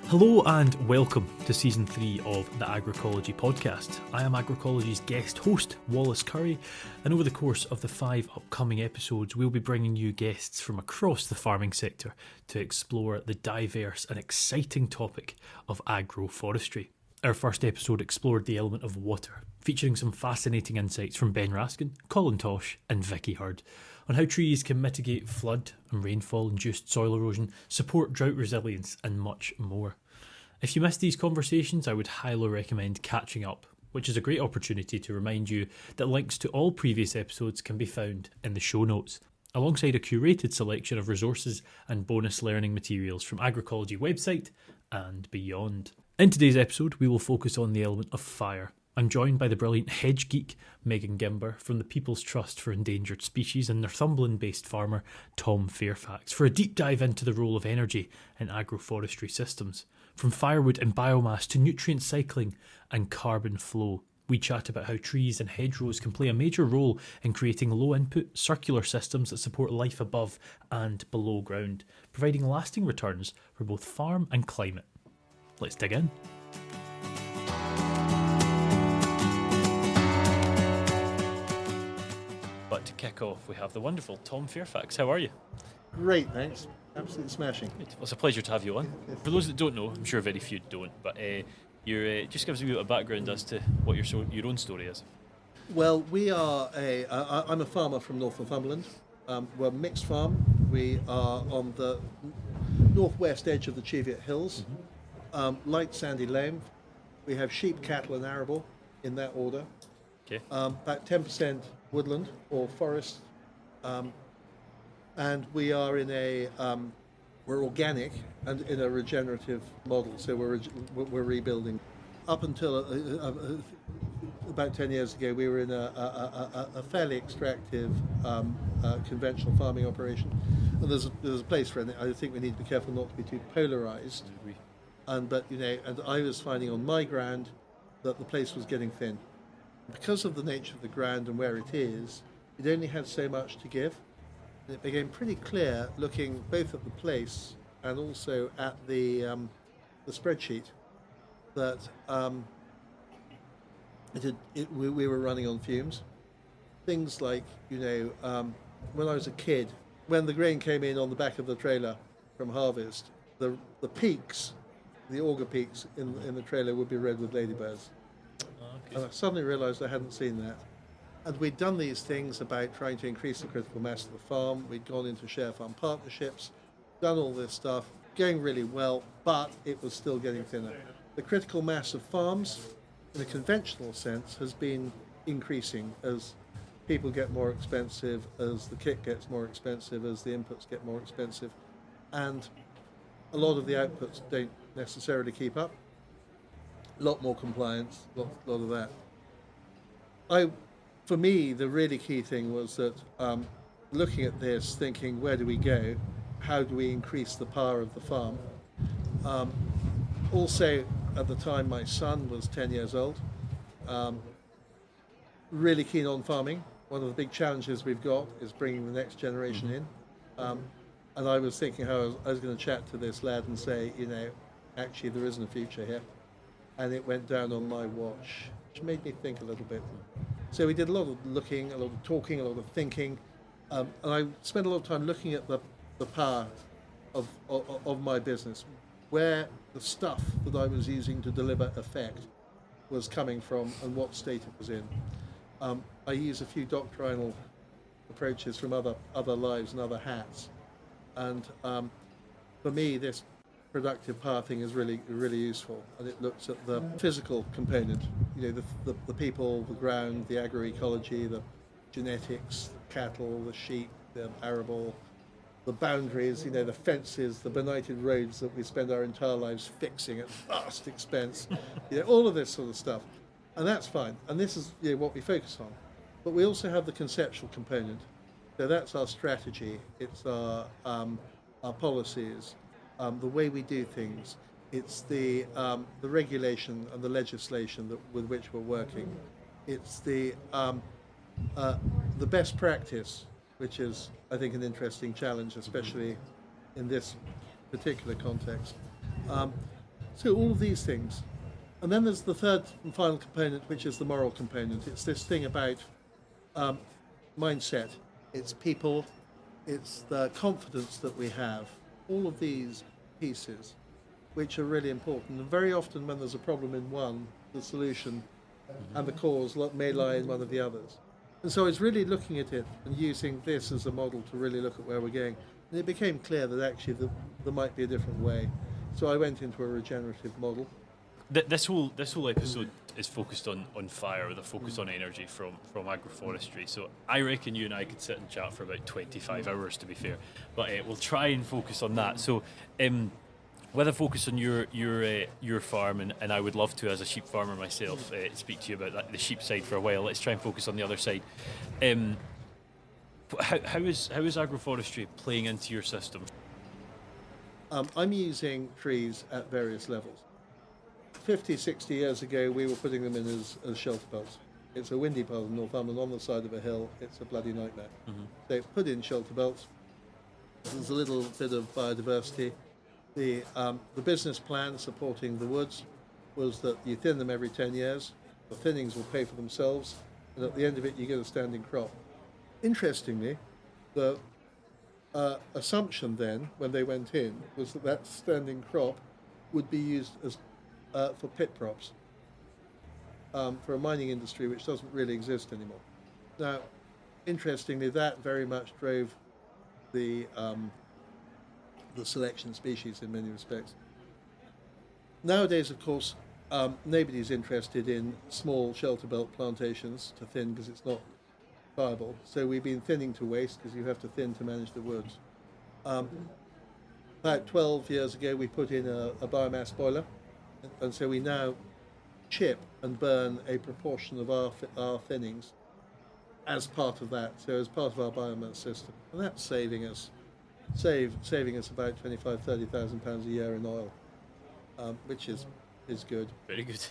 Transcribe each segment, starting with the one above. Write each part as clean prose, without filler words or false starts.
Hello and welcome to Season 3 of the Agricology podcast. I am Agricology's guest host, Wallace Currie, and over the course of the 5 upcoming episodes, we'll be bringing you guests from across the farming sector to explore the diverse and exciting topic of agroforestry. Our first episode explored the element of water, featuring some fascinating insights from Ben Raskin, Colin Tosh and Vicky Hurd on how trees can mitigate flood and rainfall-induced soil erosion, support drought resilience and much more. If you missed these conversations, I would highly recommend catching up, which is a great opportunity to remind you that links to all previous episodes can be found in the show notes, alongside a curated selection of resources and bonus learning materials from Agricology website and beyond. In today's episode, we will focus on the element of fire. I'm joined by the brilliant hedge geek Megan Gimber from the People's Trust for Endangered Species and Northumberland-based farmer Tom Fairfax for a deep dive into the role of energy in agroforestry systems. From firewood and biomass to nutrient cycling and carbon flow, we chat about how trees and hedgerows can play a major role in creating low-input circular systems that support life above and below ground, providing lasting returns for both farm and climate. Let's dig in. But to kick off, we have the wonderful Tom Fairfax. How are you? Great, thanks. Absolutely smashing. Good. Well, it's a pleasure to have you on. For those that don't know, I'm sure very few don't, but just give us a wee bit of background as to what your own story is. Well, I'm a farmer from Northumberland. We're a mixed farm. We are on the northwest edge of the Cheviot Hills, light sandy loam. We have sheep, cattle and arable in that order. Okay. About 10% woodland or forest. And we are we're organic and in a regenerative model, so we're rebuilding. Up until about 10 years ago, we were in a fairly extractive conventional farming operation, and there's a place for it. I think we need to be careful not to be too polarized. And I was finding on my ground that the place was getting thin. Because of the nature of the ground and where it is, it only had so much to give. It became pretty clear, looking both at the place and also at the spreadsheet, that we were running on fumes. Things like, when I was a kid, when the grain came in on the back of the trailer from harvest, the peaks, the auger peaks in the trailer would be red with ladybirds. And I suddenly realised I hadn't seen that. And we'd done these things about trying to increase the critical mass of the farm. We'd gone into share farm partnerships, done all this stuff, going really well, but it was still getting thinner. The critical mass of farms, in a conventional sense, has been increasing as people get more expensive, as the kit gets more expensive, as the inputs get more expensive. And a lot of the outputs don't necessarily keep up. A lot more compliance, a lot of that. For me, the really key thing was that looking at this, thinking, where do we go? How do we increase the power of the farm? Also, at the time, my son was 10 years old, really keen on farming. One of the big challenges we've got is bringing the next generation in. And I was thinking how I was going to chat to this lad and say, actually there isn't a future here. And it went down on my watch, which made me think a little bit. So we did a lot of looking, a lot of talking, a lot of thinking, and I spent a lot of time looking at the power of my business, where the stuff that I was using to deliver effect was coming from and what state it was in. I use a few doctrinal approaches from other lives and other hats, and for me this productive power thing is really, really useful, and it looks at the physical component, the people, the ground, the agroecology, the genetics, the cattle, the sheep, the arable, the boundaries, the fences, the benighted roads that we spend our entire lives fixing at vast expense, all of this sort of stuff, and that's fine, and this is what we focus on. But we also have the conceptual component, so that's our strategy, it's our policies. The way we do things, it's the regulation and the legislation with which we're working. It's the best practice, which is, I think, an interesting challenge, especially in this particular context. So all of these things. And then there's the third and final component, which is the moral component. It's this thing about mindset. It's people. It's the confidence that we have. All of these pieces, which are really important. And very often when there's a problem in one, the solution and the cause may lie in one of the others. And so I was really looking at it and using this as a model to really look at where we're going. And it became clear that actually there might be a different way. So I went into a regenerative model. This whole episode is focused on fire, with a focus on energy from agroforestry. So I reckon you and I could sit and chat for about 25 hours, to be fair. But we'll try and focus on that. So with a focus on your farm, and I would love to, as a sheep farmer myself, speak to you about the sheep side for a while. Let's try and focus on the other side. How is agroforestry playing into your system? I'm using trees at various levels. 50, 60 years ago, we were putting them in as shelter belts. It's a windy part of Northumberland on the side of a hill. It's a bloody nightmare. They put in shelter belts. There's a little bit of biodiversity. The business plan supporting the woods was that you thin them every 10 years. The thinnings will pay for themselves, and at the end of it, you get a standing crop. Interestingly, the assumption then, when they went in, was that standing crop would be used as for pit props for a mining industry which doesn't really exist anymore. Now, interestingly, that very much drove the selection species in many respects. Nowadays, of course, nobody's interested in small shelter belt plantations to thin because it's not viable. So we've been thinning to waste because you have to thin to manage the woods. About 12 years ago, we put in a biomass boiler. And so we now chip and burn a proportion of our thinnings as part of that, so as part of our biomass system. And that's saving us about 25,000, 30,000 pounds a year in oil, which is good. Very good.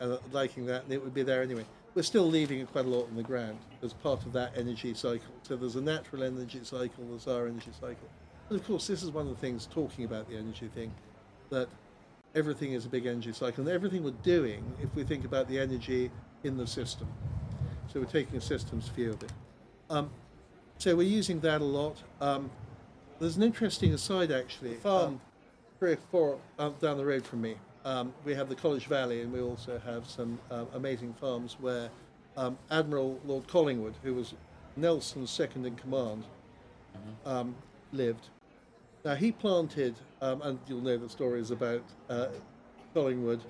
And liking that, and it would be there anyway. We're still leaving quite a lot on the ground as part of that energy cycle. So there's a natural energy cycle, there's our energy cycle. And of course, this is one of the things, talking about the energy thing, that everything is a big energy cycle, and everything we're doing, if we think about the energy in the system. So we're taking a systems view of it. So we're using that a lot. There's an interesting aside, actually. Farm 3 or 4 down the road from me, we have the College Valley, and we also have some amazing farms where Admiral Lord Collingwood, who was Nelson's second in command, lived. Now, he planted, and you'll know the stories about Collingwood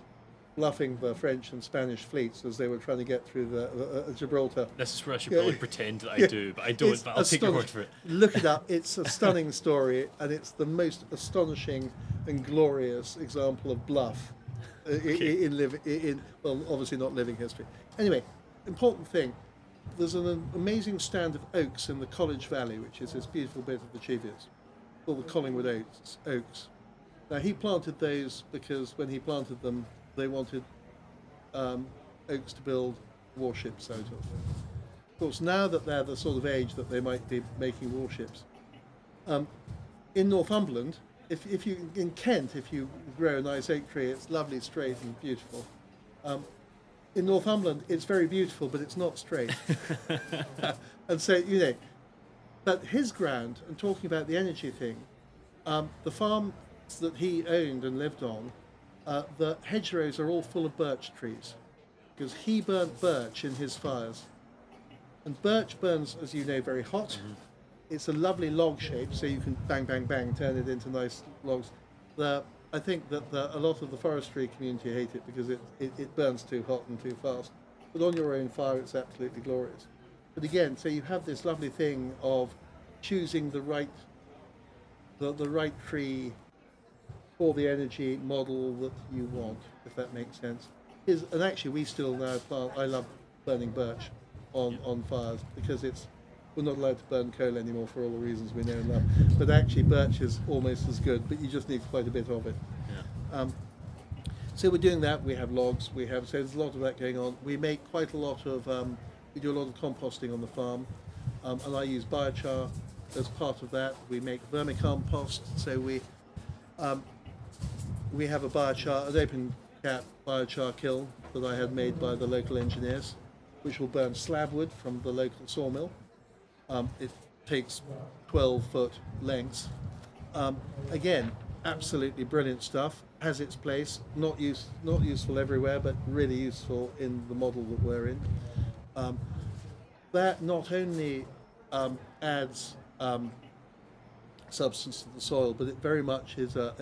bluffing the French and Spanish fleets as they were trying to get through the Gibraltar. This is where I should probably pretend that I do, but I don't, but I'll take your word for it. Look it up. It's a stunning story, and it's the most astonishing and glorious example of bluff in well, obviously not living history. Anyway, important thing, there's an amazing stand of oaks in the College Valley, which is this beautiful bit of the Cheviers, called the Collingwood oaks. Now, he planted those because when he planted them, they wanted oaks to build warships out of. Of course, now that they're the sort of age that they might be making warships, in Northumberland, if you in Kent, if you grow a nice oak tree, it's lovely, straight, and beautiful. In Northumberland, it's very beautiful, but it's not straight. And so, but his ground, and talking about the energy thing, the farms that he owned and lived on, the hedgerows are all full of birch trees, because he burnt birch in his fires. And birch burns, as you know, very hot. Mm-hmm. It's a lovely log shape, so you can bang, bang, bang, turn it into nice logs. I think that a lot of the forestry community hate it because it burns too hot and too fast. But on your own fire, it's absolutely glorious. But again, so you have this lovely thing of choosing the right tree for the energy model that you want, if that makes sense. And actually, we still now plant. I love burning birch on fires because we're not allowed to burn coal anymore for all the reasons we know and love. But actually, birch is almost as good, but you just need quite a bit of it. Yeah. So we're doing that. We have logs. So there's a lot of that going on. We make quite a lot of. We do a lot of composting on the farm, and I use biochar as part of that. We make vermicompost. So we we have an open cap biochar kiln that I had made by the local engineers, which will burn slab wood from the local sawmill. It takes 12-foot lengths. Again, absolutely brilliant stuff. Has its place. Not useful everywhere, but really useful in the model that we're in. That not only adds substance to the soil, but it very much is a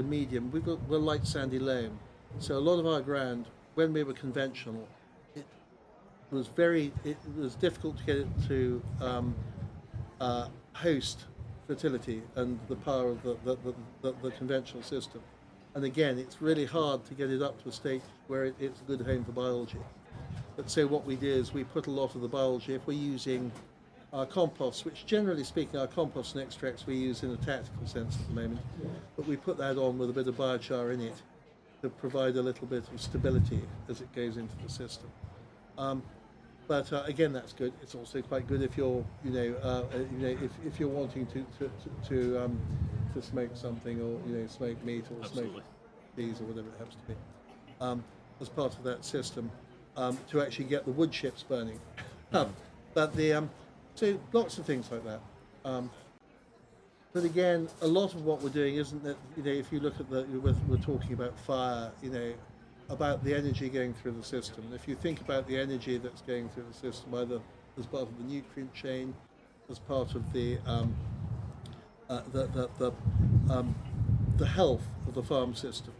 medium. We're light sandy loam, so a lot of our ground, when we were conventional, it was difficult to get it to host fertility and the power of the conventional system. And again, it's really hard to get it up to a state where it's a good home for biology. But so what we do is we put a lot of the biology, if we're using our compost, which generally speaking our compost and extracts we use in a tactical sense at the moment, but we put that on with a bit of biochar in it to provide a little bit of stability as it goes into the system. But again, that's good. It's also quite good if you're, if you're wanting to smoke something, or smoke meat, or Absolutely. smoke peas, or whatever it happens to be, as part of that system, to actually get the wood chips burning. But so lots of things like that. But again, a lot of what we're doing isn't that, if you look at we're talking about fire, about the energy going through the system. If you think about the energy that's going through the system, either as part of the nutrient chain, as part of the health of the farm system.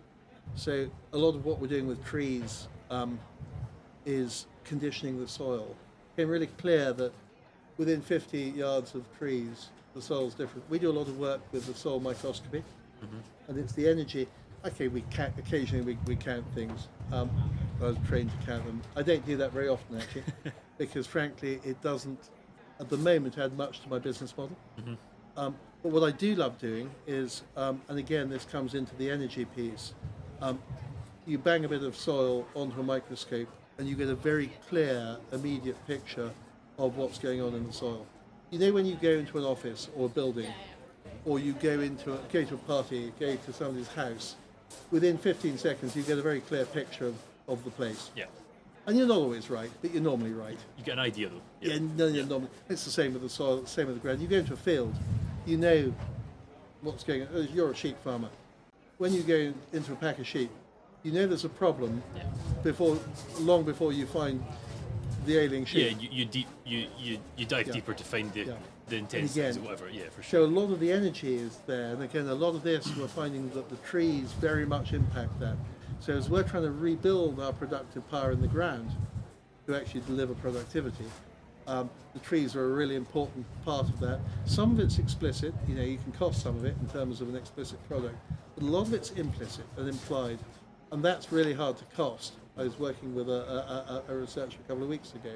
So a lot of what we're doing with trees is conditioning the soil. It became really clear that within 50 yards of trees, the soil's different. We do a lot of work with the soil microscopy, and it's the energy. Okay, occasionally we count things. I was trained to count them. I don't do that very often, actually, because frankly, it doesn't, at the moment, add much to my business model. But what I do love doing is, and again, this comes into the energy piece, you bang a bit of soil onto a microscope, and you get a very clear, immediate picture of what's going on in the soil. When you go into an office or a building, or you go to a party, go to somebody's house, within 15 seconds you get a very clear picture of the place. Yeah. And you're not always right, but you're normally right. You get an idea though. Yeah, normally. It's the same with the soil, the same with the ground. You go into a field, you know what's going on. You're a sheep farmer. When you go into a pack of sheep, you know there's a problem long before you find the ailing sheep. Yeah, you dive deeper to find the intensities or whatever. Yeah, for sure. So a lot of the energy is there, and again, a lot of this we're finding that the trees very much impact that. So as we're trying to rebuild our productive power in the ground to actually deliver productivity, the trees are a really important part of that. Some of it's explicit, you can cost some of it in terms of an explicit product, but a lot of it's implicit and implied, and that's really hard to cost. I was working with a researcher a couple of weeks ago.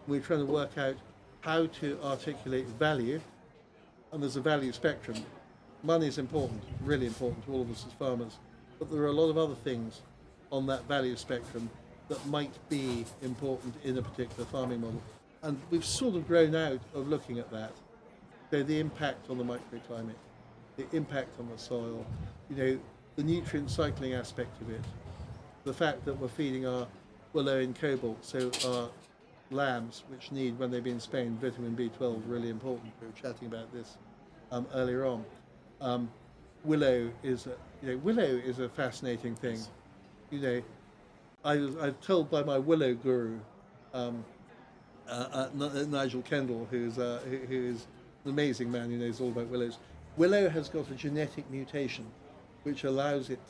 We were trying to work out how to articulate value, and there's a value spectrum. Money is important, really important to all of us as farmers, but there are a lot of other things on that value spectrum that might be important in a particular farming model. And we've sort of grown out of looking at that. So the impact on the microclimate, the impact on the soil, the nutrient cycling aspect of it, the fact that we're feeding our willow in cobalt, so our lambs, which need, when they've been spayed, vitamin B12, really important. We were chatting about this earlier on. Willow is a fascinating thing. I'm told by my willow guru, Nigel Kendall, who is an amazing man who knows all about willows. Willow has got a genetic mutation which allows it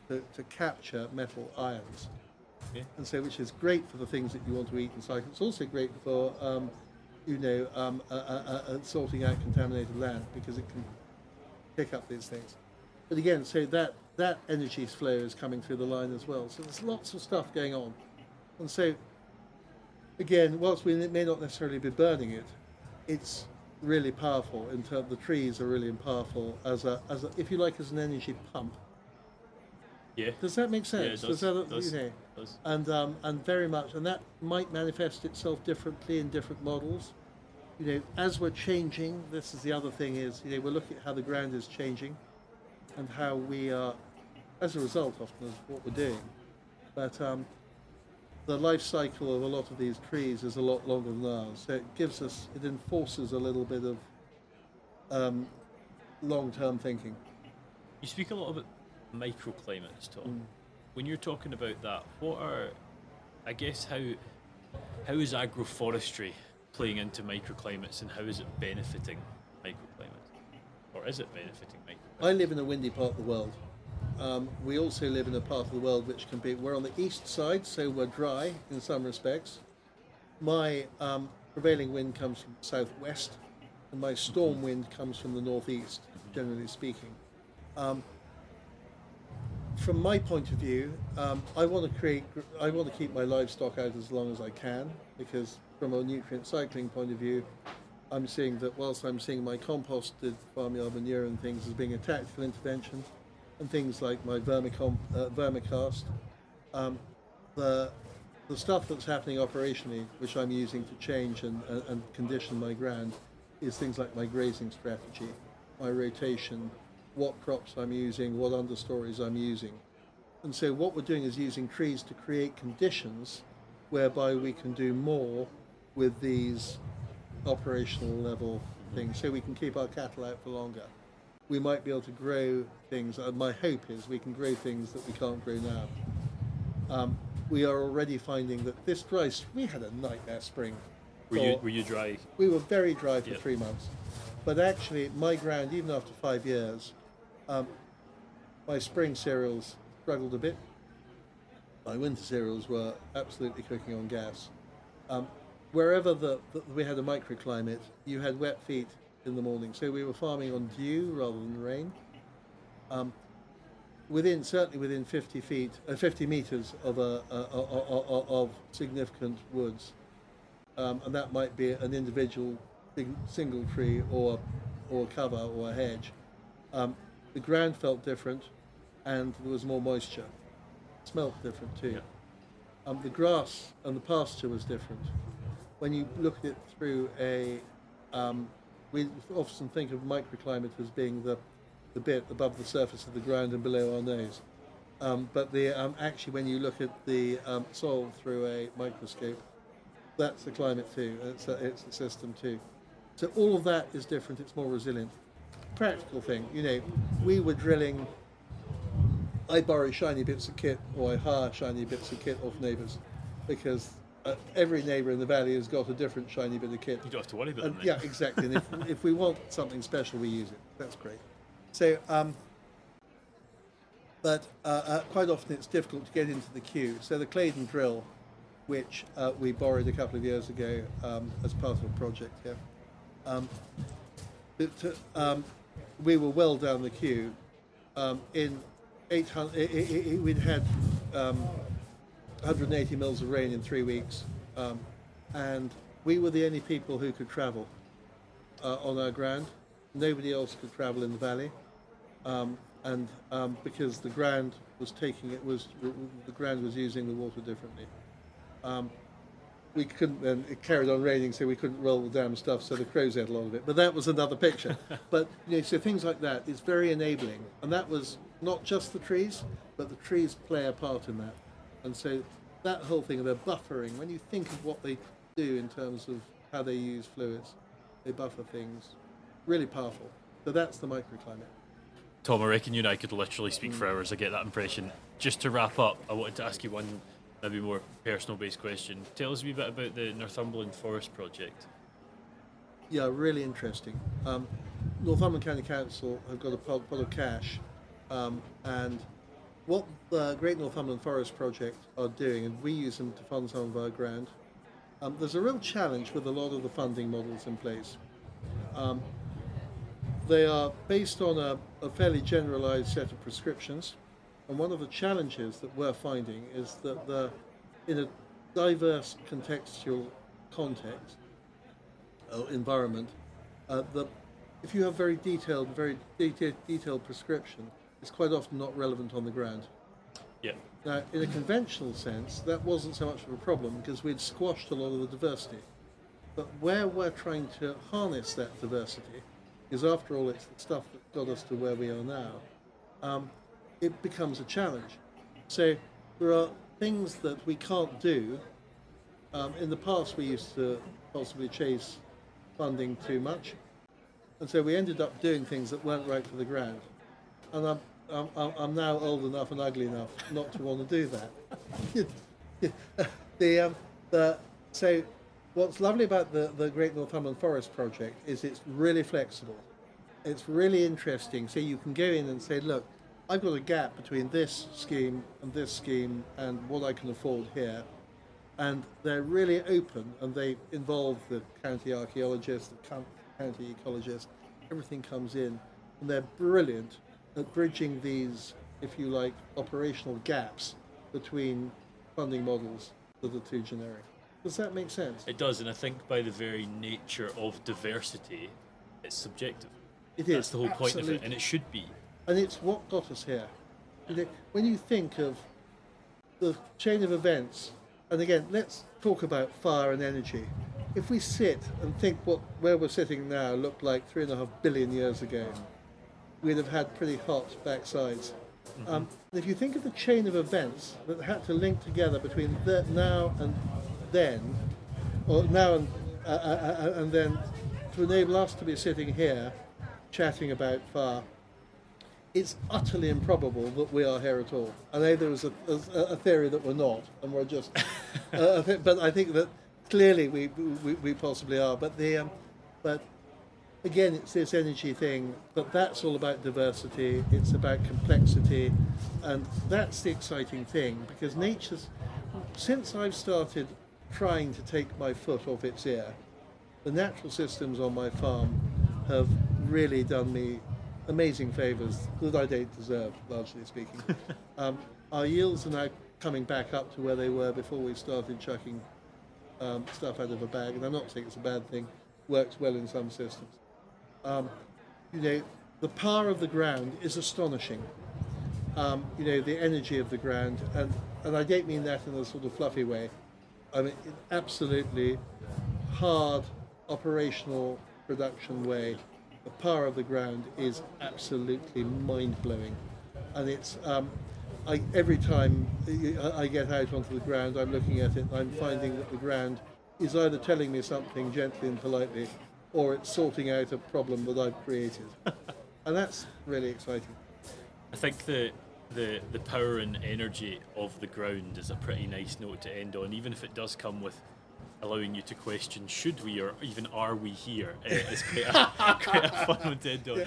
to capture metal ions, and so which is great for the things that you want to eat and cycle. It's also great for sorting out contaminated land, because it can pick up these things. But again, so that energy flow is coming through the line as well. So there's lots of stuff going on, and so again, whilst we may not necessarily be burning it, it's really powerful. In terms, the trees are really powerful as a, if you like, as an energy pump. Yeah. Does that make sense? Yeah, it does. And very much, and that might manifest itself differently in different models. As we're changing, this is the other thing is, we're looking at how the ground is changing, and how we are as a result often of what we're doing. But the life cycle of a lot of these trees is a lot longer than ours. So it enforces a little bit of long-term thinking. You speak a lot about microclimates, Tom. When you're talking about that, how is agroforestry playing into microclimates, and how is it benefiting microclimates? Or is it benefiting microclimates? I live in a windy part of the world. We also live in a part of the world which can be, we're on the east side, so we're dry in some respects. My prevailing wind comes from the southwest, and my storm wind comes from the northeast, generally speaking. From my point of view, I want to keep my livestock out as long as I can, because from a nutrient cycling point of view, I'm seeing that whilst I'm seeing my composted farmyard manure and things as being a tactical intervention, and things like my vermicast, the stuff that's happening operationally, which I'm using to change and condition my ground, is things like my grazing strategy, my rotation, what crops I'm using, what understories I'm using. And so what we're doing is using trees to create conditions whereby we can do more with these operational level things, so we can keep our cattle out for longer. We might be able to grow things, my hope is we can grow things that we can't grow now. We are already finding that this dry, we had a nightmare spring. Were you dry? We were very dry for 3 months. But actually, my ground, even after 5 years, my spring cereals struggled a bit. My winter cereals were absolutely cooking on gas. Wherever we had a microclimate, you had wet feet in the morning, so we were farming on dew rather than rain. Certainly within 50 meters of significant woods, and that might be an individual big single tree or cover or a hedge. The ground felt different, and there was more moisture. It smelled different too. Yeah. The grass and the pasture was different. When you look at it through we often think of microclimate as being the bit above the surface of the ground and below our nose. But actually, when you look at the soil through a microscope, that's the climate too. It's the system too. So all of that is different. It's more resilient. Practical thing, we were drilling. I borrow shiny bits of kit, or I hire shiny bits of kit off neighbours, because every neighbour in the valley has got a different shiny bit of kit. You don't have to worry about them. Yeah, exactly. And if we want something special, we use it. That's great. So, but quite often it's difficult to get into the queue. So the Claydon drill, which we borrowed a couple of years ago as part of a project here, we were well down the queue. In 800, we'd had 180 mils of rain in 3 weeks, and we were the only people who could travel on our ground. Nobody else could travel in the valley, and because the ground was using the water differently. We couldn't, then it carried on raining, so we couldn't roll the damn stuff, so the crows ate a lot of it. But that was another picture. But so things like that is very enabling, and that was not just the trees, but the trees play a part in that. And so that whole thing of their buffering, when you think of what they do in terms of how they use fluids, they buffer things, really powerful. So that's the microclimate. Tom, I reckon you and I could literally speak for hours. I get that impression. Just to wrap up, I wanted to ask you one maybe more personal-based question. Tell us a wee bit about the Northumberland Forest project. Yeah, really interesting. Northumberland County Council have got a pot of cash, and what the Great Northumberland Forest Project are doing, and we use them to fund some of our grant, there's a real challenge with a lot of the funding models in place. They are based on a fairly generalized set of prescriptions, and one of the challenges that we're finding is that in a diverse contextual context or environment, if you have very detailed prescription, it's quite often not relevant on the ground. Yeah. Now, in a conventional sense, that wasn't so much of a problem because we'd squashed a lot of the diversity. But where we're trying to harness that diversity is, after all, it's the stuff that got us to where we are now. it becomes a challenge. So there are things that we can't do. In the past, we used to possibly chase funding too much, and so we ended up doing things that weren't right for the ground. And I'm now old enough and ugly enough not to want to do that. So what's lovely about the Great Northumberland Forest project is it's really flexible. It's really interesting. So you can go in and say, look, I've got a gap between this scheme and what I can afford here. And they're really open, and they involve the county archaeologist, the county ecologist. Everything comes in, and they're brilliant at bridging these, if you like, operational gaps between funding models that are too generic. Does that make sense? It does, and I think by the very nature of diversity, it's subjective. It is. That's the whole point of absolutely. it, and it should be. And it's what got us here. You know, when you think of the chain of events, and again, let's talk about fire and energy. If we sit and think where we're sitting now looked like 3.5 billion years ago, we'd have had pretty hot backsides. And if you think of the chain of events that had to link together between now and then, or now and then, to enable us to be sitting here chatting about fire, it's utterly improbable that we are here at all. I know there was a theory that we're not, and we're just. But I think that clearly we possibly are. But again, it's this energy thing. But that's all about diversity. It's about complexity, and that's the exciting thing, because nature's. Since I've started trying to take my foot off its ear, the natural systems on my farm have really done me amazing favours that I don't deserve, largely speaking. Our yields are now coming back up to where they were before we started chucking stuff out of a bag, and I'm not saying it's a bad thing. Works well in some systems. You know, the power of the ground is astonishing. You know, the energy of the ground, and I don't mean that in a sort of fluffy way. I mean, absolutely hard operational production way. The power of the ground is absolutely mind-blowing, and it's every time I get out onto the ground, I'm looking at it, I'm finding that the ground is either telling me something gently and politely, or it's sorting out a problem that I've created, and that's really exciting. I think the power and energy of the ground is a pretty nice note to end on, even if it does come with allowing you to question should we or even are we here. It's quite a fun one to end on. Yeah.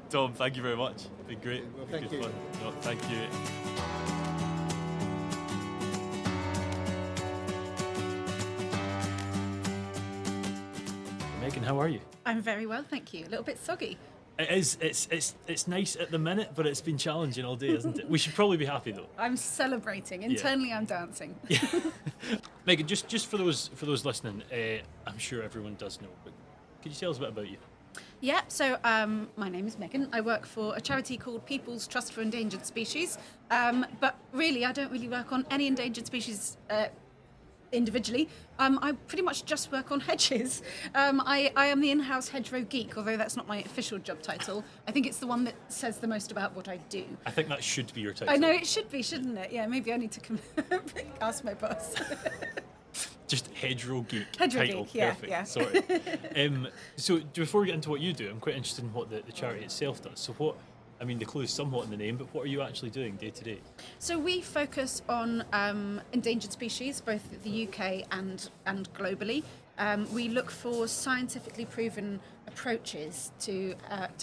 Tom, thank you very much. It's been great. Well, thank you. Fun. No, thank you. Megan, how are you? I'm very well, thank you. A little bit soggy. It is. It's nice at the minute, but it's been challenging all day, isn't it? We should probably be happy though. I'm celebrating. Internally, I'm dancing. Yeah. Megan, just for those listening, I'm sure everyone does know, but could you tell us a bit about you? Yeah. So my name is Megan. I work for a charity called People's Trust for Endangered Species. But really, I don't really work on any endangered species individually. I pretty much just work on hedges. I am the in-house hedgerow geek, although that's not my official job title. I think it's the one that says the most about what I do. I think that should be your title. I know it should be, shouldn't it? Yeah, maybe I need to ask my boss. Just hedgerow geek hedgerow title. Geek, yeah, perfect. yeah. Sorry. So before we get into what you do, I'm quite interested in what the charity itself does. So what? I mean, the clue is somewhat in the name, but what are you actually doing day to day? So we focus on endangered species, both in the UK and globally. We look for scientifically proven approaches to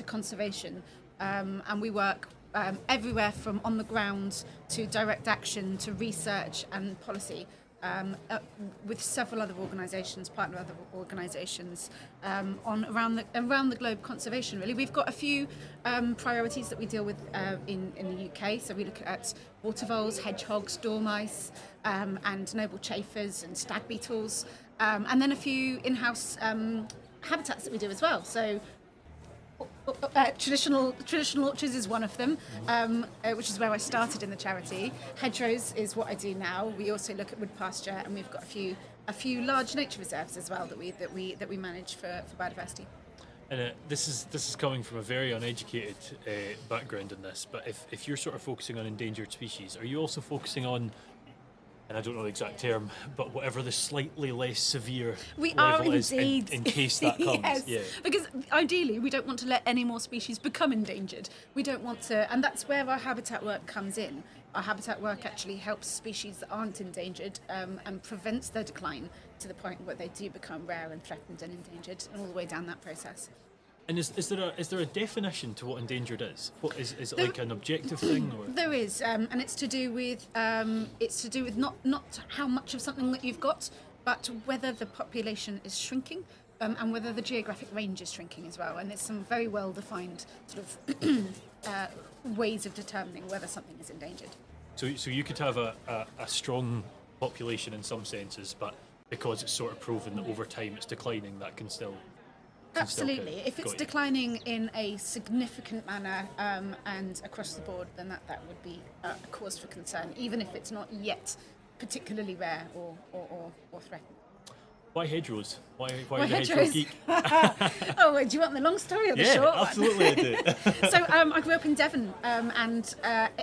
conservation, and we work everywhere from on the ground to direct action to research and policy. With several other organisations, partner other organisations, on around the globe conservation. Really, we've got a few priorities that we deal with in the UK. So we look at water voles, hedgehogs, dormice, and noble chafers and stag beetles, and then a few in-house habitats that we do as well. So. Traditional orchards is one of them, which is where I started in the charity. Hedgerows is what I do now. We also look at wood pasture, and we've got a few large nature reserves as well that we manage for biodiversity. And this is coming from a very uneducated background in this, but if you're sort of focusing on endangered species, are you also focusing on, and I don't know the exact term, but whatever the slightly less severe We are level is indeed. in case that comes? Yes, Yeah. because ideally we don't want to let any more species become endangered. We don't want to, and that's where our habitat work comes in. Our habitat work actually helps species that aren't endangered and prevents their decline to the point where they do become rare and threatened and endangered, and all the way down that process. And is there a definition to what endangered is? What is it like an objective thing? Or? There is, and it's to do with not how much of something that you've got, but whether the population is shrinking. And whether the geographic range is shrinking as well. And there's some very well-defined sort of ways of determining whether something is endangered. So you could have a strong population in some senses, but because it's sort of proven that over time it's declining, that can still... Absolutely. If it's declining in a significant manner and across the board, then that would be a cause for concern, even if it's not yet particularly rare or threatened. Why hedgerows? Why Why the hedgerow hedgerows? geek? Oh, do you want the long story or the Yeah, short one? absolutely I do. So I grew up in Devon, and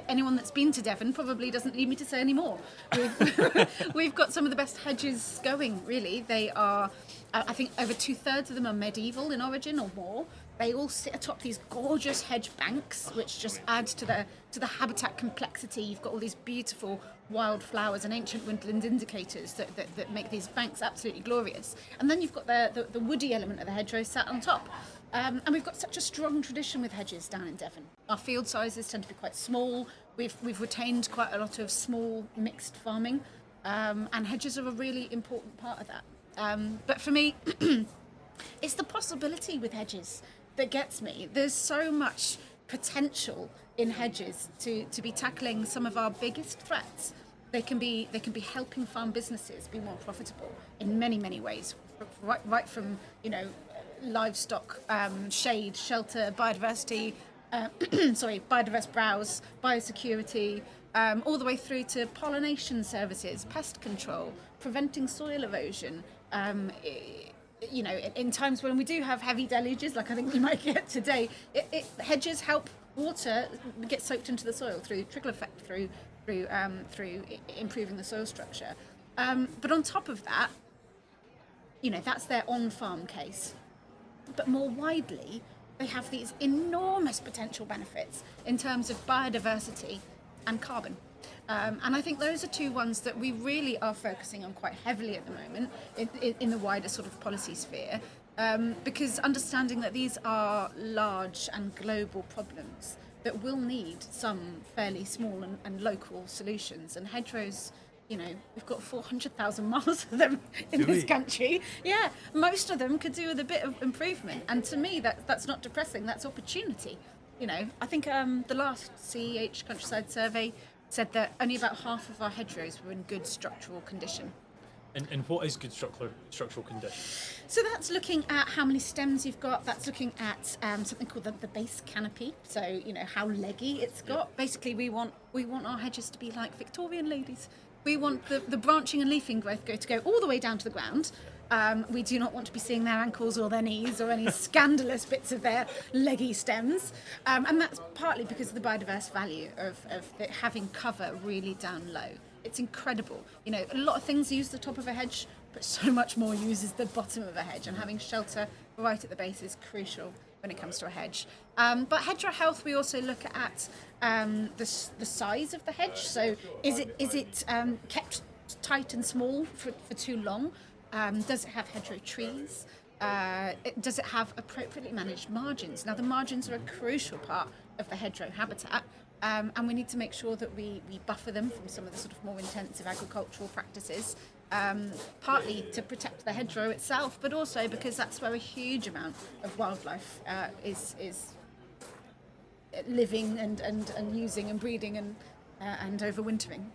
anyone that's been to Devon probably doesn't need me to say any more. We've got some of the best hedges going, really. They are, I think over 2/3 of them are medieval in origin or more. They all sit atop these gorgeous hedge banks, which just adds to the habitat complexity. You've got all these beautiful wildflowers and ancient woodland indicators that make these banks absolutely glorious. And then you've got the woody element of the hedgerow sat on top. And we've got such a strong tradition with hedges down in Devon. Our field sizes tend to be quite small. We've retained quite a lot of small mixed farming, and hedges are a really important part of that. But for me, it's the possibility with hedges that gets me. There's so much potential in hedges to be tackling some of our biggest threats. They can be helping farm businesses be more profitable in many ways, right from livestock, shade, shelter, biodiversity, biodiverse browse, biosecurity, all the way through to pollination services, pest control, preventing soil erosion. In times when we do have heavy deluges, like I think we might get today, hedges help water get soaked into the soil through trickle effect, through improving the soil structure. But on top of that, that's their on-farm case. But more widely, they have these enormous potential benefits in terms of biodiversity and carbon. And I think those are two ones that we really are focusing on quite heavily at the moment in the wider sort of policy sphere, because understanding that these are large and global problems that will need some fairly small and local solutions. And hedgerows, we've got 400,000 miles of them in this country. Yeah, most of them could do with a bit of improvement. And to me, that's not depressing, that's opportunity. I think the last CEH Countryside Survey said that only about half of our hedgerows were in good structural condition. And what is good structural condition? So that's looking at how many stems you've got. That's looking at something called the base canopy. So how leggy it's got. Yeah. Basically, we want our hedges to be like Victorian ladies. We want the branching and leafing growth to go all the way down to the ground. We do not want to be seeing their ankles or their knees or any scandalous bits of their leggy stems. And that's partly because of the biodiverse value of it having cover really down low. It's incredible. A lot of things use the top of a hedge, but so much more uses the bottom of a hedge. And having shelter right at the base is crucial when it comes to a hedge. But hedgerow health, we also look at the size of the hedge. So is it kept tight and small for too long? Does it have hedgerow trees? Does it have appropriately managed margins? Now, the margins are a crucial part of the hedgerow habitat, and we need to make sure that we buffer them from some of the sort of more intensive agricultural practices, partly to protect the hedgerow itself, but also because that's where a huge amount of wildlife is living and using and breeding and overwintering.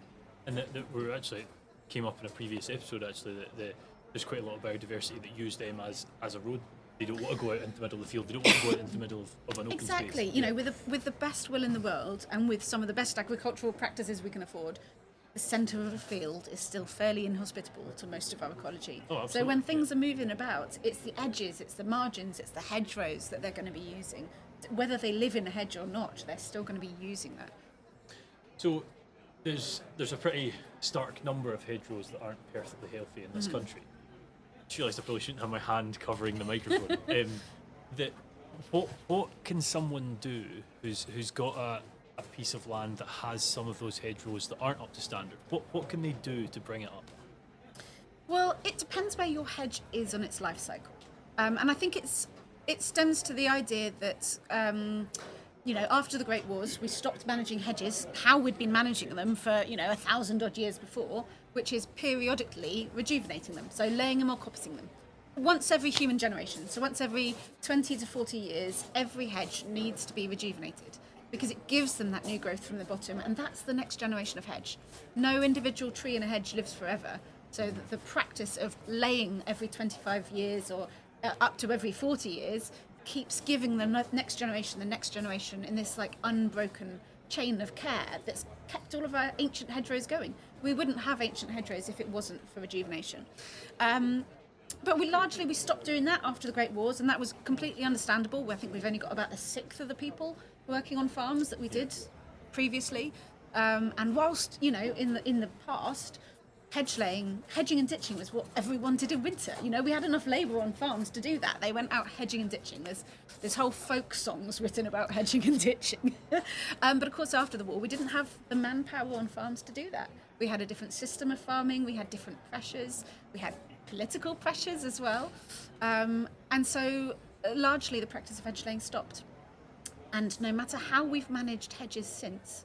And that we actually came up in a previous episode, actually, that there's quite a lot of biodiversity that use them as a road. They don't want to go out into the middle of the field. They don't want to go out into the middle of an open space. Exactly. With the best will in the world and with some of the best agricultural practices we can afford, the centre of a field is still fairly inhospitable to most of our ecology. Oh, so absolutely, when things are moving about, it's the edges, it's the margins, it's the hedgerows that they're going to be using. Whether they live in a hedge or not, they're still going to be using that. So there's a pretty stark number of hedgerows that aren't perfectly healthy in this country. I just realised I probably shouldn't have my hand covering the microphone. What can someone do who's got a piece of land that has some of those hedgerows that aren't up to standard? What can they do to bring it up? Well, it depends where your hedge is on its life cycle. And I think it stems to the idea that, after the Great Wars, we stopped managing hedges, how we'd been managing them for, 1,000 odd years before, which is periodically rejuvenating them, so laying them or coppicing them. Once every human generation, so once every 20 to 40 years, every hedge needs to be rejuvenated because it gives them that new growth from the bottom, and that's the next generation of hedge. No individual tree in a hedge lives forever, so the practice of laying every 25 years or up to every 40 years keeps giving the next generation in this like unbroken chain of care that's kept all of our ancient hedgerows going. We wouldn't have ancient hedgerows if it wasn't for rejuvenation. But we stopped doing that after the Great Wars, and that was completely understandable. I think we've only got about a sixth of the people working on farms that we did previously. And whilst, in the past, hedging and ditching was what everyone did in winter. We had enough labour on farms to do that. They went out hedging and ditching. There's whole folk songs written about hedging and ditching. But of course, after the war, we didn't have the manpower on farms to do that. We had a different system of farming. We had different pressures. We had political pressures as well. And so largely the practice of hedge laying stopped. And no matter how we've managed hedges since,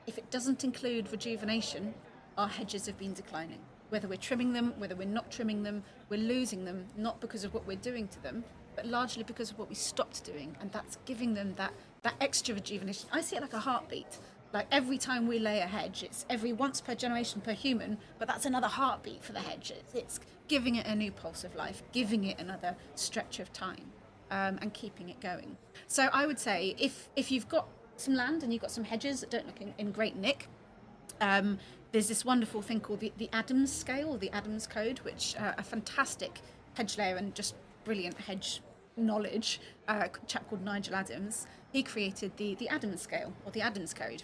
if it doesn't include rejuvenation, our hedges have been declining. Whether we're trimming them, whether we're not trimming them, we're losing them, not because of what we're doing to them, but largely because of what we stopped doing. And that's giving them that extra rejuvenation. I see it like a heartbeat. Like every time we lay a hedge, it's every once per generation per human, but that's another heartbeat for the hedge. It's giving it a new pulse of life, giving it another stretch of time, and keeping it going. So I would say if you've got some land and you've got some hedges that don't look in great nick, there's this wonderful thing called the Adams scale, or the Adams code, which a fantastic hedge layer and just brilliant hedge knowledge, a chap called Nigel Adams, he created the Adams scale, or the Adams code.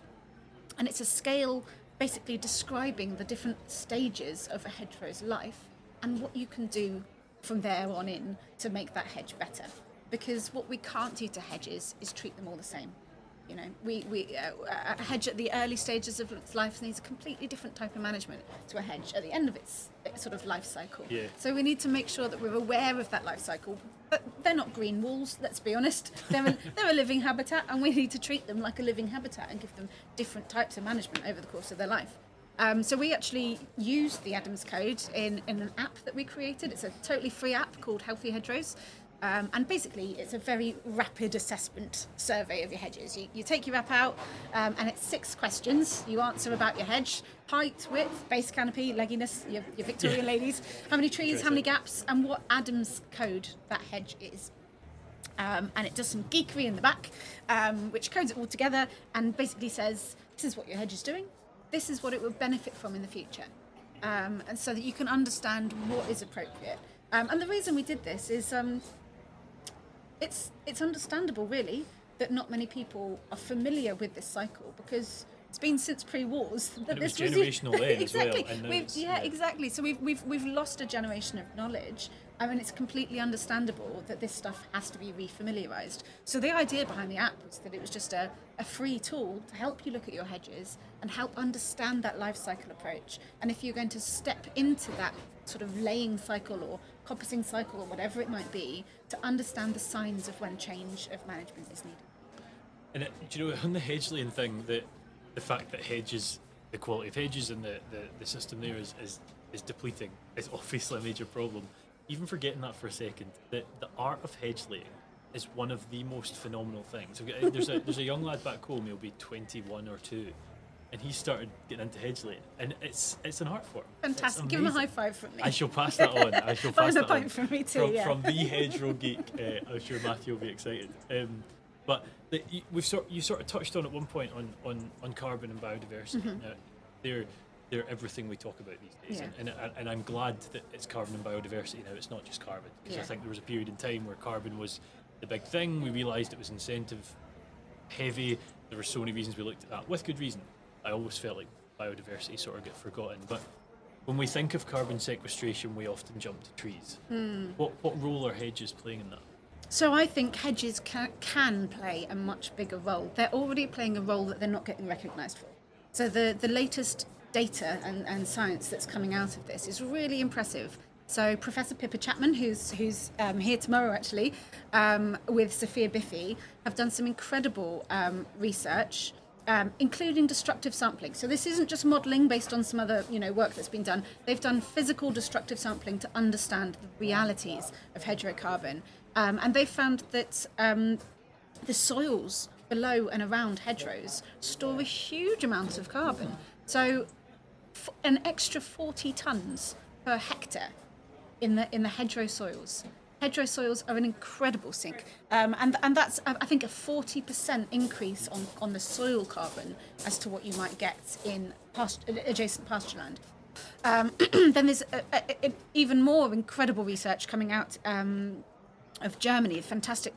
And it's a scale basically describing the different stages of a hedgerow's life and what you can do from there on in to make that hedge better. Because what we can't do to hedges is treat them all the same. A hedge at the early stages of its life needs a completely different type of management to a hedge at the end of its sort of life cycle. Yeah. So we need to make sure that we're aware of that life cycle. But they're not green walls, let's be honest. They're a living habitat, and we need to treat them like a living habitat and give them different types of management over the course of their life. So we actually used the Adams Code in an app that we created. It's a totally free app called Healthy Hedgerows. And basically, it's a very rapid assessment survey of your hedges. You take your app out, and it's 6 questions. You answer about your hedge: height, width, base canopy, legginess, your Victorian ladies, how many trees, how many gaps, and what Adams code that hedge is. And it does some geekery in the back, which codes it all together and basically says, this is what your hedge is doing, this is what it will benefit from in the future. And so that you can understand what is appropriate. And the reason we did this is it's understandable, really, that not many people are familiar with this cycle, because it's been since pre-wars that it was this generational then exactly. as well. And Exactly. So we've lost a generation of knowledge. I mean, it's completely understandable that this stuff has to be refamiliarised. So the idea behind the app was that it was just a free tool to help you look at your hedges and help understand that life cycle approach. And if you're going to step into that sort of laying cycle or coppicing cycle or whatever it might be, to understand the signs of when change of management is needed. And do you know, on the hedge laying thing, the fact that hedges, the quality of hedges and the system there is depleting is obviously a major problem. Even forgetting that for a second, the art of hedge laying is one of the most phenomenal things. There's a young lad back home, he'll be 21 or 2, and he started getting into hedge laying, and it's an art form. Fantastic. Give him a high five from me. I shall pass that on. Find a pint from me too. From the hedgerow geek, I'm sure Matthew will be excited. But you sort of touched on at one point on carbon and biodiversity. Mm-hmm. Now, they're everything we talk about these days. Yeah. And I'm glad that it's carbon and biodiversity now. It's not just carbon, because I think there was a period in time where carbon was the big thing. We realised it was incentive heavy. There were so many reasons we looked at that, with good reason. I always felt like biodiversity sort of get forgotten. But when we think of carbon sequestration, we often jump to trees. What role are hedges playing in that? So I think hedges can play a much bigger role. They're already playing a role that they're not getting recognised for. So the latest data and science that's coming out of this is really impressive. So Professor Pippa Chapman, who's here tomorrow actually, with Sophia Biffy, have done some incredible research, including destructive sampling. So this isn't just modelling based on some other work that's been done. They've done physical destructive sampling to understand the realities of hedgerow carbon, and they found that the soils below and around hedgerows store a huge amount of carbon. So an extra 40 tonnes per hectare in the hedgerow soils. Hedgerow soils are an incredible sink, and that's I think a 40% increase on the soil carbon as to what you might get in adjacent pasture land. Then there's even more incredible research coming out of Germany. A fantastic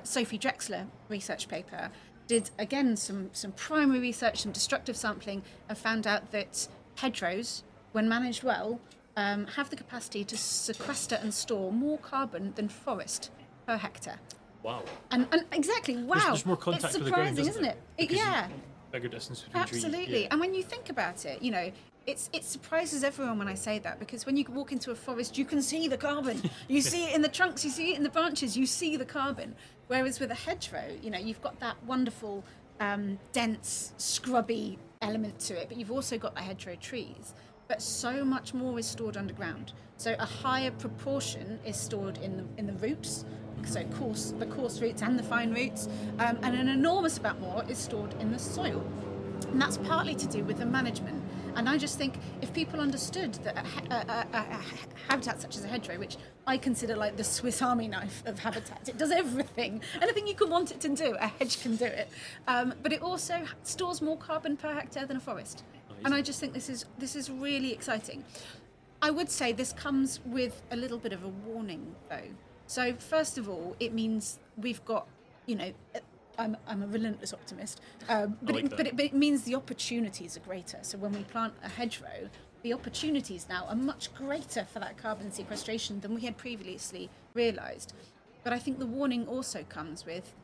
Sophie Drexler research paper did again some primary research, some destructive sampling, and found out that hedgerows, when managed well, have the capacity to sequester and store more carbon than forest per hectare. Wow. And exactly, wow. There's more contact it's with the ground, surprising, isn't it? Yeah. Bigger distance between Absolutely. trees. Yeah. And when you think about it, it surprises everyone when I say that, because when you walk into a forest, you can see the carbon. You see it in the trunks, you see it in the branches, you see the carbon. Whereas with a hedgerow, you've got that wonderful, dense, scrubby element to it, but you've also got the hedgerow trees. But so much more is stored underground. So a higher proportion is stored in the roots, so the coarse roots and the fine roots, and an enormous amount more is stored in the soil. And that's partly to do with the management. And I just think if people understood that a habitat such as a hedgerow, which I consider like the Swiss Army knife of habitats, it does everything. Anything you can want it to do, a hedge can do it. But it also stores more carbon per hectare than a forest. And I just think this is really exciting. I would say this comes with a little bit of a warning, though. So first of all, it means we've got, I'm a relentless optimist, but it means the opportunities are greater. So when we plant a hedgerow, the opportunities now are much greater for that carbon sequestration than we had previously realised. But I think the warning also comes with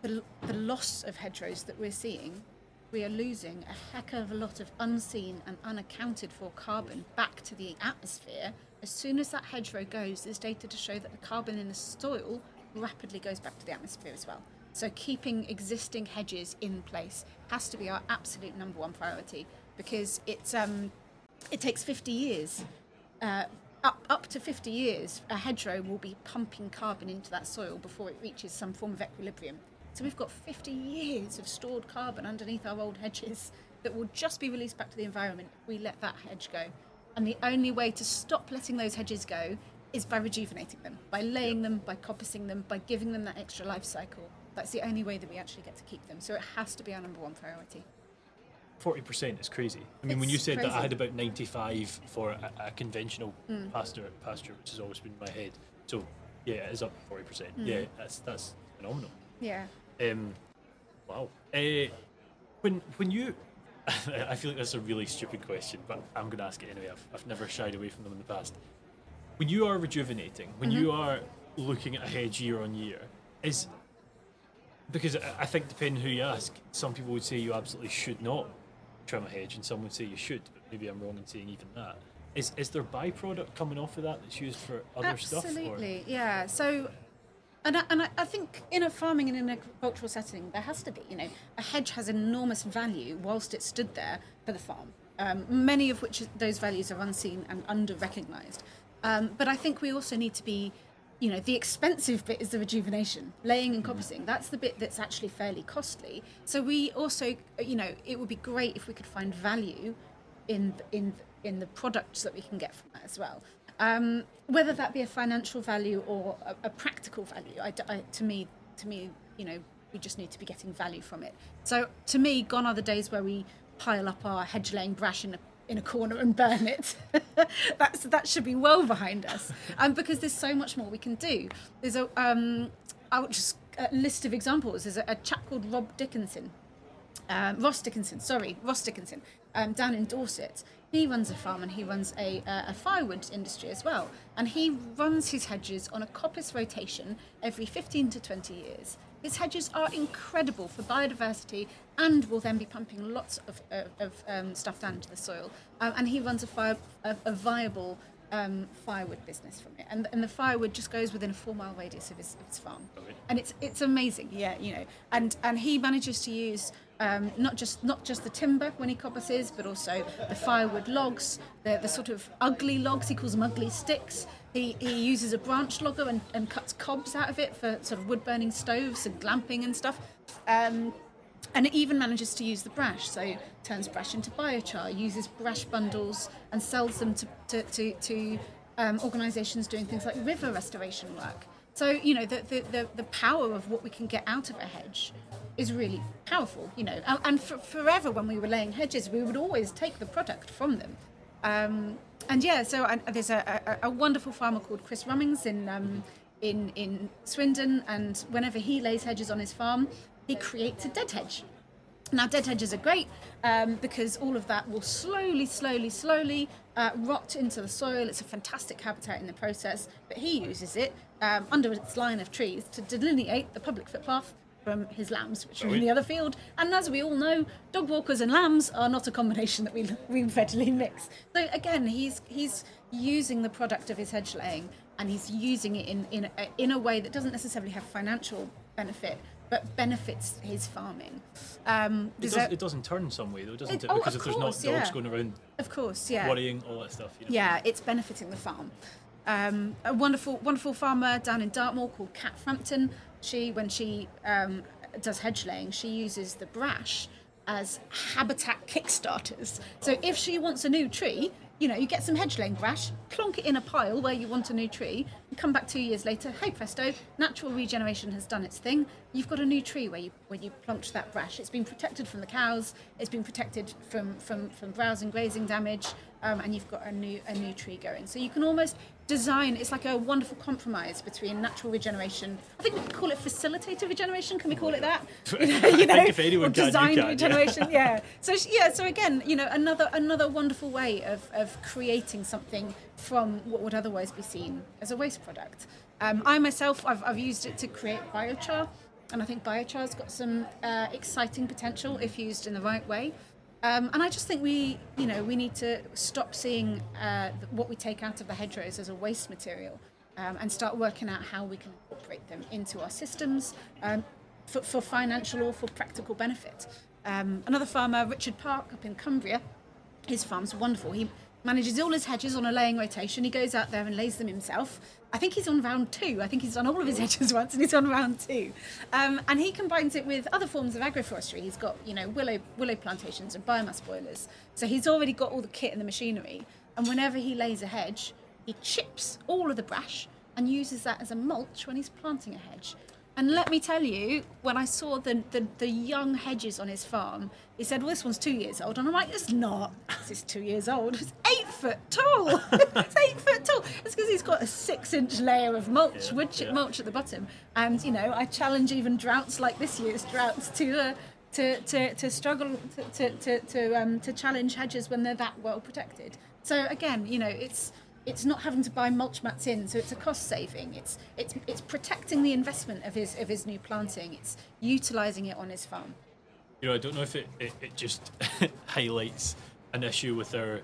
the loss of hedgerows that we're seeing. We are losing a heck of a lot of unseen and unaccounted for carbon back to the atmosphere. As soon as that hedgerow goes, there's data to show that the carbon in the soil rapidly goes back to the atmosphere as well. So keeping existing hedges in place has to be our absolute number one priority, because it takes 50 years, up to 50 years, a hedgerow will be pumping carbon into that soil before it reaches some form of equilibrium. So we've got 50 years of stored carbon underneath our old hedges that will just be released back to the environment if we let that hedge go. And the only way to stop letting those hedges go is by rejuvenating them, by laying them, by coppicing them, by giving them that extra life cycle. That's the only way that we actually get to keep them. So it has to be our number one priority. 40% is crazy. I mean, when you said that, I had about 95 for a conventional pasture, which has always been in my head. So yeah, it is up 40%. Yeah, that's phenomenal. Yeah. Wow. When you, I feel like that's a really stupid question, but I'm going to ask it anyway. I've never shied away from them in the past. When you are rejuvenating, when you are looking at a hedge year on year, because I think depending who you ask, some people would say you absolutely should not trim a hedge, and some would say you should, but maybe I'm wrong in saying even that. Is there byproduct coming off of that that's used for other stuff? Absolutely, yeah. So, and I think in a farming and in an agricultural setting, there has to be, a hedge has enormous value whilst it stood there for the farm. Many of which those values are unseen and under-recognised. But I think we also need to be, the expensive bit is the rejuvenation, laying and coppicing. That's the bit that's actually fairly costly. So we also, it would be great if we could find value in the products that we can get from that as well. Whether that be a financial value or a practical value, to me, we just need to be getting value from it. So to me, gone are the days where we pile up our hedge laying brash in a corner and burn it. That should be well behind us, because there's so much more we can do. There's I'll just a list of examples. There's a chap called Ross Dickinson, down in Dorset. He runs a farm and he runs a firewood industry as well. And he runs his hedges on a coppice rotation every 15 to 20 years. His hedges are incredible for biodiversity and will then be pumping lots of stuff down into the soil. And he runs a viable firewood business from it. And the firewood just goes within a 4-mile radius of his farm. Brilliant. And it's amazing, yeah, you know. And he manages to use not just the timber when he coppices, but also the firewood logs, the sort of ugly logs. He calls them ugly sticks. He uses a branch logger and cuts cobs out of it for sort of wood burning stoves and glamping and stuff. And it even manages to use the brash, so turns brash into biochar, uses brash bundles and sells them to organisations doing things like river restoration work. So, you know, the power of what we can get out of a hedge is really powerful, you know. And forever when we were laying hedges, we would always take the product from them. And yeah, so there's a wonderful farmer called Chris Rummings in Swindon, and whenever he lays hedges on his farm, he creates a dead hedge. Now, dead hedges are great because all of that will slowly rot into the soil. It's a fantastic habitat in the process, but he uses it under its line of trees to delineate the public footpath from his lambs, which are in the other field. And as we all know, dog walkers and lambs are not a combination that we readily mix. So again, he's using the product of his hedge laying, and he's using it in a way that doesn't necessarily have financial benefit, but benefits his farming. It does in turn some way, though, doesn't it? Because if there's not dogs going around, of course, yeah, worrying, all that stuff. You know? Yeah, it's benefiting the farm. A wonderful farmer down in Dartmoor called Kat Frampton. When she does hedge laying, she uses the brash as habitat kickstarters. So if she wants a new tree, you know, you get some hedge laying brash, plonk it in a pile where you want a new tree, and come back 2 years later, hey presto, natural regeneration has done its thing. You've got a new tree where you plonked that brash. It's been protected from the cows, it's been protected from browse and grazing damage, and you've got a new tree going. So you can almost design, it's like a wonderful compromise between natural regeneration. I think we could call it facilitated regeneration. Can we call it that? You know, I think if anyone can, designed you can, regeneration. Yeah. So again, you know, another wonderful way of creating something from what would otherwise be seen as a waste product. I myself, I've used it to create biochar, and I think biochar's got some exciting potential if used in the right way. And I just think we need to stop seeing what we take out of the hedgerows as a waste material, and start working out how we can incorporate them into our systems for financial or for practical benefit. Another farmer, Richard Park, up in Cumbria, his farm's wonderful. He manages all his hedges on a laying rotation. He goes out there and lays them himself. I think he's on round 2. I think he's done all of his hedges once, and he's on round 2. And he combines it with other forms of agroforestry. He's got, you know, willow plantations and biomass boilers. So he's already got all the kit and the machinery. And whenever he lays a hedge, he chips all of the brash and uses that as a mulch when he's planting a hedge. And let me tell you, when I saw the young hedges on his farm, he said, well, this one's 2 years old. And I'm like, it's not. It's 2 years old. It's 8 foot tall. It's 8 foot tall. It's because he's got a 6-inch layer of mulch, wood chip mulch at the bottom. And, you know, I challenge even droughts like this year's droughts to struggle to challenge hedges when they're that well protected. So again, you know, it's not having to buy mulch mats in, so it's a cost saving. It's protecting the investment of his new planting. It's utilising it on his farm. You know, I don't know if it just highlights an issue with our,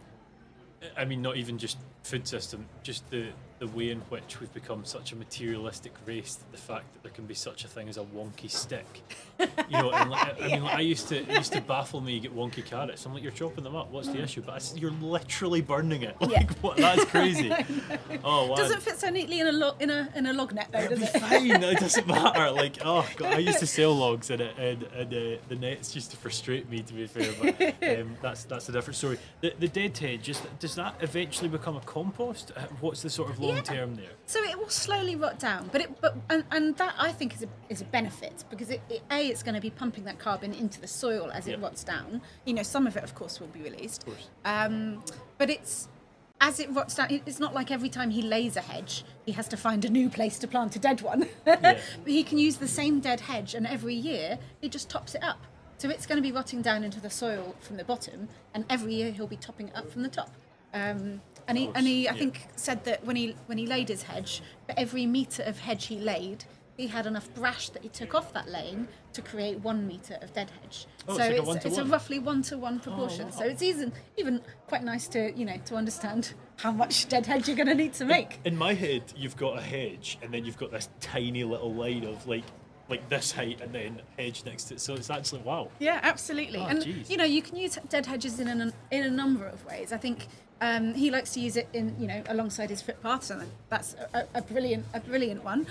I mean, not even just food system, just the way in which we've become such a materialistic race, that the fact that there can be such a thing as a wonky stick. You know, and like, I mean, like, it used to baffle me, you get wonky carrots. I'm like, you're chopping them up, what's the issue? But you're literally burning it. Like, what? That's crazy. Oh, wow. Doesn't fit so neatly in a log net though, does it? Fine, it doesn't matter. Like, oh god, I used to sell logs and the nets used to frustrate me, to be fair. But that's a different story. The dead hedge, does that eventually become a compost? What's the sort of long term there? So it will slowly rot down, and that I think is a benefit, because it's going to be pumping that carbon into the soil as it rots down. Some of it, of course, will be released. Of course. But as it rots down, it's not like every time he lays a hedge, he has to find a new place to plant a dead one. But he can use the same dead hedge, and every year he just tops it up. So it's going to be rotting down into the soil from the bottom, and every year he'll be topping it up from the top. And he I think said that when he laid his hedge, for every metre of hedge he laid, he had enough brash that he took off that laying to create 1 metre of dead hedge. Oh, so it's a roughly 1-to-1 proportion. Oh, wow. So it's even quite nice to to understand how much dead hedge you're going to need to make. In my head, you've got a hedge, and then you've got this tiny little line of like this height, and then hedge next to it. So it's actually wow. Yeah, absolutely. And geez. you can use dead hedges in a number of ways. I think he likes to use it in alongside his footpaths, and that's a brilliant one.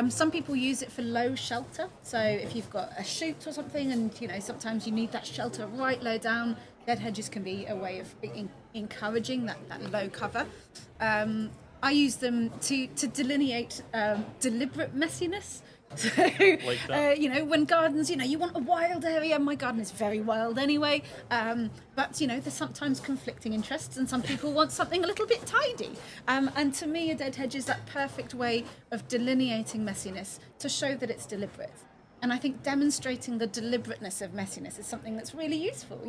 Some people use it for low shelter. So if you've got a shoot or something, and sometimes you need that shelter right low down, dead hedges can be a way of encouraging that low cover. I use them to delineate deliberate messiness. So, Like that. when gardens, you want a wild area. My garden is very wild anyway. But, there's sometimes conflicting interests, and some people want something a little bit tidy. And to me, a dead hedge is that perfect way of delineating messiness to show that it's deliberate. And I think demonstrating the deliberateness of messiness is something that's really useful.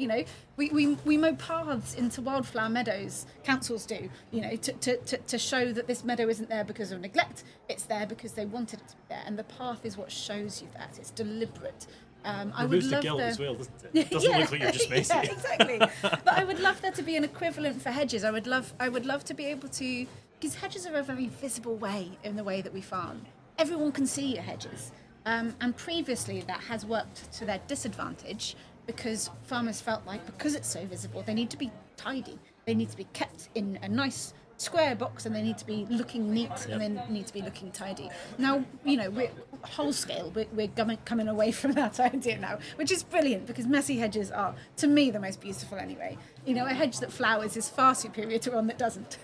We mow paths into wildflower meadows, councils do, to show that this meadow isn't there because of neglect. It's there because they wanted it to be there. And the path is what shows you that. It's deliberate. I would Removes the love guilt there... as well, doesn't it? It doesn't look like you're just messy. Yeah, exactly. But I would love there to be an equivalent for hedges. I would love to be able to... Because hedges are a very visible way in the way that we farm. Everyone can see your hedges. And previously that has worked to their disadvantage, because farmers felt like because it's so visible, they need to be tidy. They need to be kept in a nice square box, and they need to be looking neat, and they need to be looking tidy. Now, we're whole scale, we're coming away from that idea now, which is brilliant, because messy hedges are, to me, the most beautiful anyway. A hedge that flowers is far superior to one that doesn't.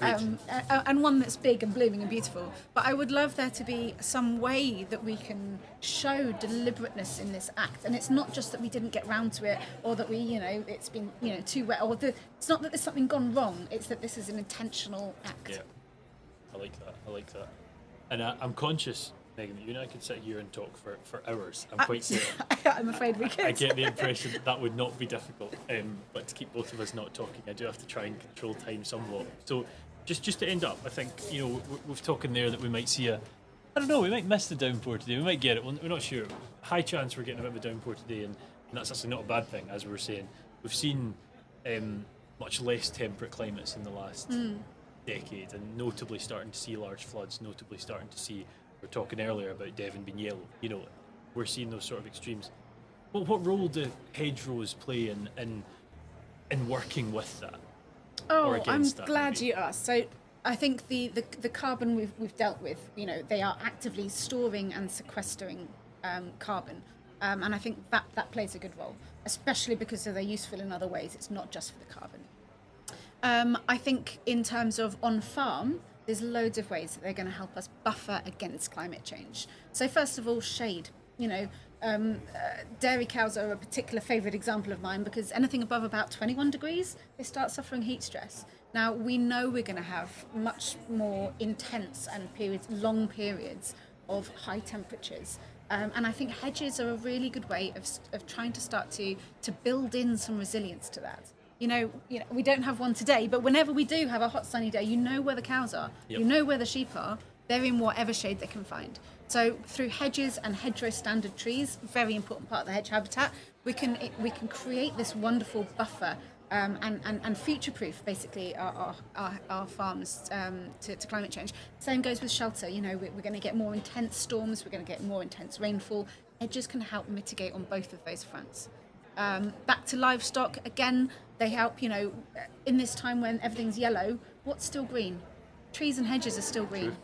And one that's big and blooming and beautiful. But I would love there to be some way that we can show deliberateness in this act. And it's not just that we didn't get round to it, or that we, it's been, too wet, or it's not that there's something gone wrong. It's that this is an intentional act. Yeah, I like that. And I'm conscious, Megan, that you and I could sit here and talk for hours. I'm quite certain. I'm afraid we could. I get the impression that would not be difficult, but to keep both of us not talking, I do have to try and control time somewhat. So just to end up, I think, we've talking there that we might see I don't know, we might miss the downpour today, we might get it, we're not sure. High chance we're getting a bit of a downpour today, and that's actually not a bad thing, as we were saying. We've seen much less temperate climates in the last decade, and notably starting to see large floods, notably starting to see, we were talking earlier about Devon being yellow, we're seeing those sort of extremes. Well, what role do hedgerows play in working with that? Or I'm against that, glad maybe? you asked. So I think the carbon we've dealt with, they are actively storing and sequestering carbon. And I think that plays a good role, especially because they're useful in other ways. It's not just for the carbon. I think in terms of on farm, there's loads of ways that they're going to help us buffer against climate change. So first of all, shade. Dairy cows are a particular favourite example of mine, because anything above about 21 degrees, they start suffering heat stress. Now, we know we're going to have much more intense and long periods of high temperatures. And I think hedges are a really good way of trying to start to build in some resilience to that. We don't have one today, but whenever we do have a hot sunny day, where the cows are, where the sheep are, they're in whatever shade they can find. So through hedges and hedgerow standard trees, very important part of the hedge habitat, we can create this wonderful buffer and future-proof basically our farms to climate change. Same goes with shelter. We're going to get more intense storms, we're going to get more intense rainfall. Hedges can help mitigate on both of those fronts. Back to livestock, again, they help, in this time when everything's yellow, what's still green? Trees and hedges are still green. True.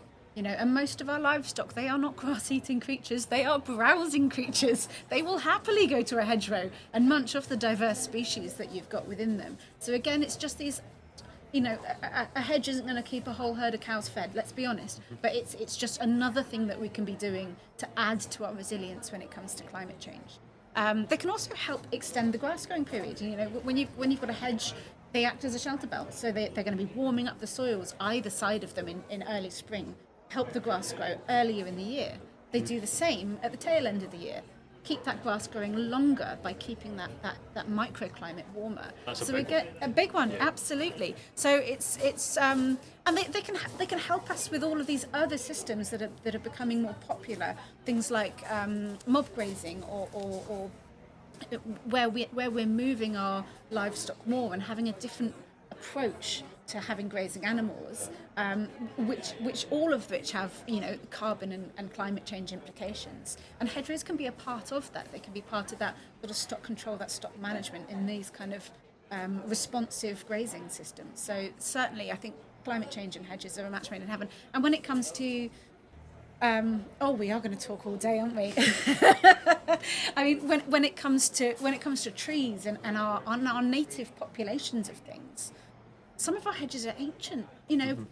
And most of our livestock, they are not grass-eating creatures, they are browsing creatures. They will happily go to a hedgerow and munch off the diverse species that you've got within them. So again, it's just these a hedge isn't going to keep a whole herd of cows fed, let's be honest, but it's just another thing that we can be doing to add to our resilience when it comes to climate change. They can also help extend the grass growing period. When you've got a hedge, they act as a shelter belt, so they're going to be warming up the soils either side of them in early spring, help the grass grow earlier in the year. They do the same at the tail end of the year. Keep that grass growing longer by keeping that microclimate warmer. So we get a big one, absolutely. So it's and they can help us with all of these other systems that are becoming more popular. Things like mob grazing or where we're moving our livestock more and having a different approach to having grazing animals, which all of which have carbon and climate change implications. And hedgerows can be a part of that. They can be part of that sort of stock control, that stock management in these kind of responsive grazing systems. So certainly, I think climate change and hedges are a match made in heaven. And when it comes to we are going to talk all day, aren't we? I mean, when it comes to trees and our native populations of things. Some of our hedges are ancient.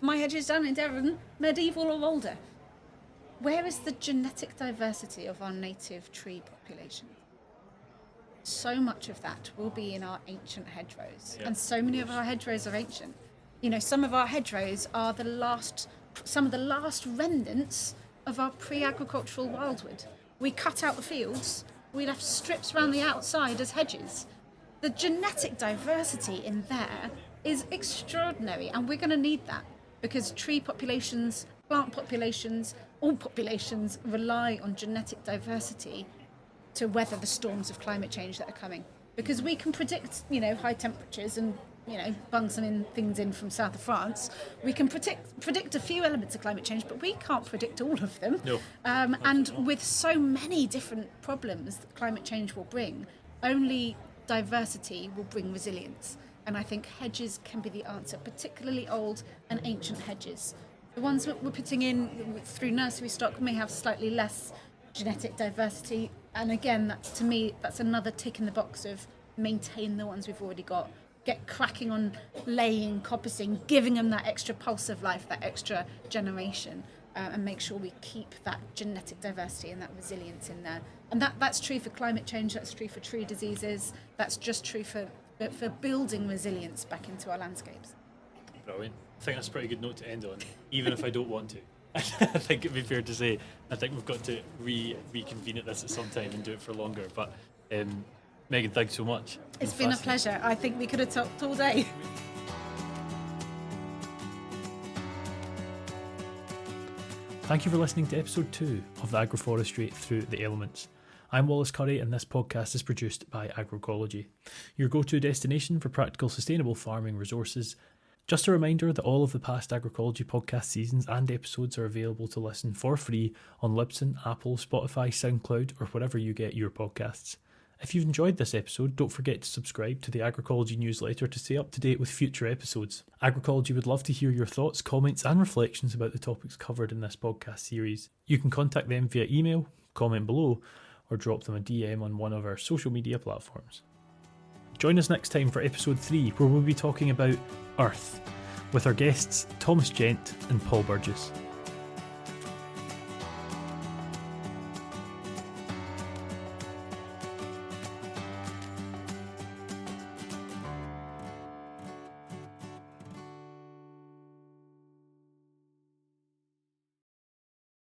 My hedges down in Devon, medieval or older. Where is the genetic diversity of our native tree population? So much of that will be in our ancient hedgerows. Yeah. And so many of our hedgerows are ancient. Some of our hedgerows are some of the last remnants of our pre-agricultural wildwood. We cut out the fields, we left strips around the outside as hedges. The genetic diversity in there is extraordinary, and we're going to need that because tree populations, plant populations, all populations rely on genetic diversity to weather the storms of climate change that are coming. Because we can predict, high temperatures and, bung some things in from south of France. We can predict a few elements of climate change, but we can't predict all of them. No. And with so many different problems that climate change will bring, only diversity will bring resilience. And I think hedges can be the answer, particularly old and ancient hedges. The ones that we're putting in through nursery stock may have slightly less genetic diversity. And again, to me, that's another tick in the box of maintain the ones we've already got. Get cracking on laying, coppicing, giving them that extra pulse of life, that extra generation, and make sure we keep that genetic diversity and that resilience in there. And that's true for climate change, that's true for tree diseases, that's just true for building resilience back into our landscapes. Brilliant. I think that's a pretty good note to end on, even if I don't want to. I think it'd be fair to say, I think we've got to reconvene at this at some time and do it for longer. But Megan, thanks so much. It's been a pleasure. I think we could have talked all day. Thank you for listening to episode 2 of the Agroforestry Through the Elements. I'm Wallace Currie, and this podcast is produced by Agricology, your go-to destination for practical sustainable farming resources. Just a reminder that all of the past Agricology podcast seasons and episodes are available to listen for free on Libsyn, Apple, Spotify, SoundCloud, or wherever you get your podcasts. If you've enjoyed this episode, don't forget to subscribe to the Agricology newsletter to stay up to date with future episodes. Agricology would love to hear your thoughts, comments and reflections about the topics covered in this podcast series. You can contact them via email, comment below, or drop them a DM on one of our social media platforms. Join us next time for episode 3, where we'll be talking about Earth, with our guests Thomas Gent and Paul Burgess.